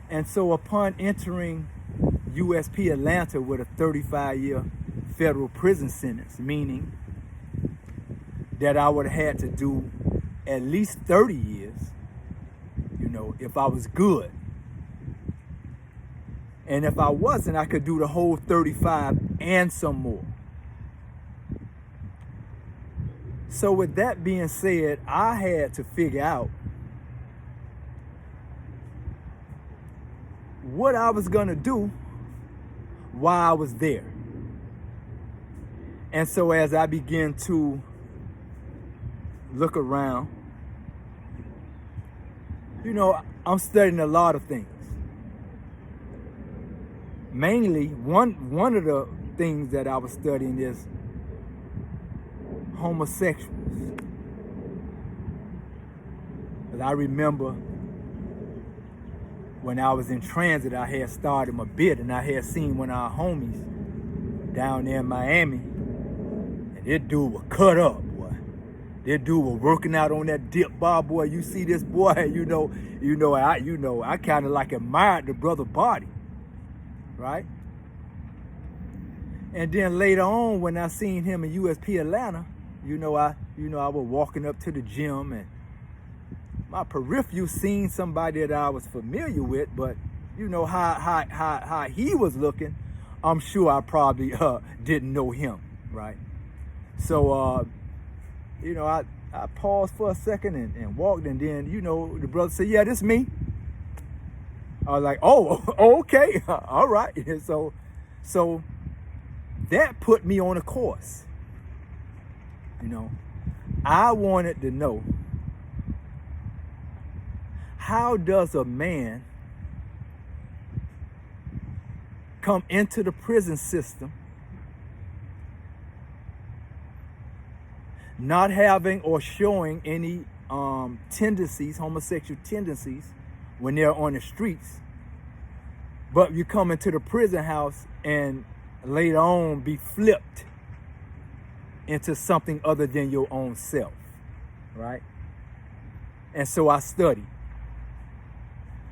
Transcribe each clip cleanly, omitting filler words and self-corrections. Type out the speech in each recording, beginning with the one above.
And so upon entering USP Atlanta with a 35-year federal prison sentence, meaning that I would have had to do at least 30 years, if I was good. And if I wasn't, I could do the whole 35 and some more. So with that being said, I had to figure out what I was gonna do while I was there. And so as I began to look around, I'm studying a lot of things. Mainly, one of the things that I was studying is homosexuals. And I remember when I was in transit, I had started my bid, and I had seen one of our homies down there in Miami, and that dude was cut up, boy. That dude was working out on that dip bar, boy. You see this boy, I kind of like admired the brother body, right? And then later on, when I seen him in USP Atlanta, I was walking up to the gym, and my peripheral seen somebody that I was familiar with, but how he was looking, I'm sure I probably didn't know him, right? So I paused for a second and walked, and then the brother said, "Yeah, this me." I was like, "Oh, okay, all right." And so that put me on a course. I wanted to know, how does a man come into the prison system not having or showing any homosexual tendencies when they're on the streets, but you come into the prison house and later on be flipped into something other than your own self, right? And so I studied.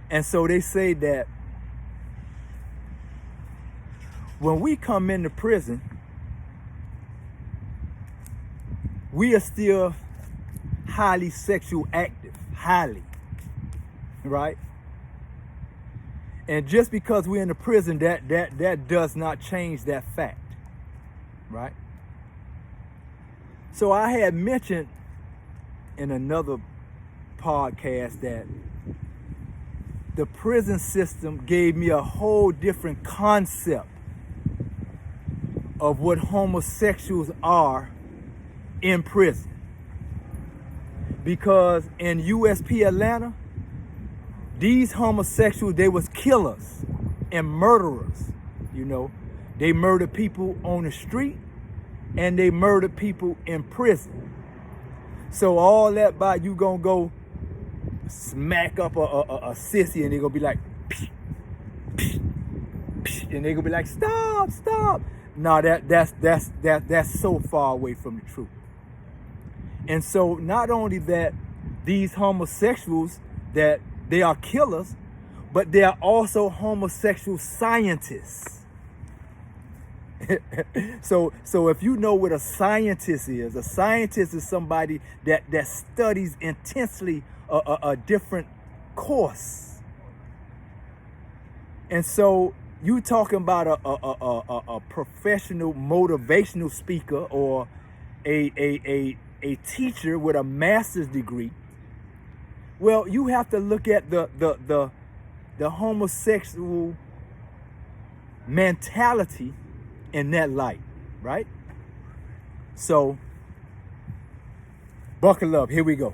And so they say that when we come into prison, we are still highly sexual active, right? And just because we're in the prison, that does not change that fact, right? So I had mentioned in another podcast that the prison system gave me a whole different concept of what homosexuals are in prison. Because in USP Atlanta, these homosexuals, they was killers and murderers, They murdered people on the street, and they murdered people in prison. So all that by you gonna go smack up a sissy, and they gonna be like, psh, psh, psh, and they gonna be like, stop. No, that's so far away from the truth. And so not only that, these homosexuals, that they are killers, but they are also homosexual scientists. So if you know what a scientist is somebody that studies intensely a different course. And so you talking about a professional motivational speaker or a teacher with a master's degree. Well, you have to look at the homosexual mentality in that light, right? So buckle up, here we go.